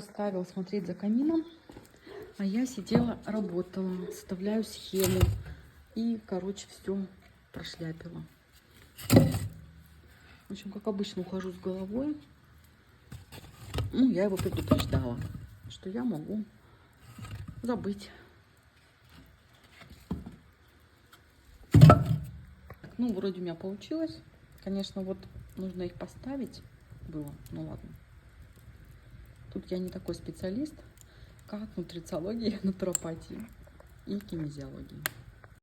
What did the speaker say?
Ставил смотреть за камином, а я сидела, работала, составляю схему и, короче, все прошляпила. В общем, как обычно, ухожу с головой. Ну, я его предупреждала, что я могу забыть. Ну, вроде у меня получилось. Конечно, вот нужно их поставить было. Ну ладно. Тут я не такой специалист, как нутрициология, натуропатия и кинезиология.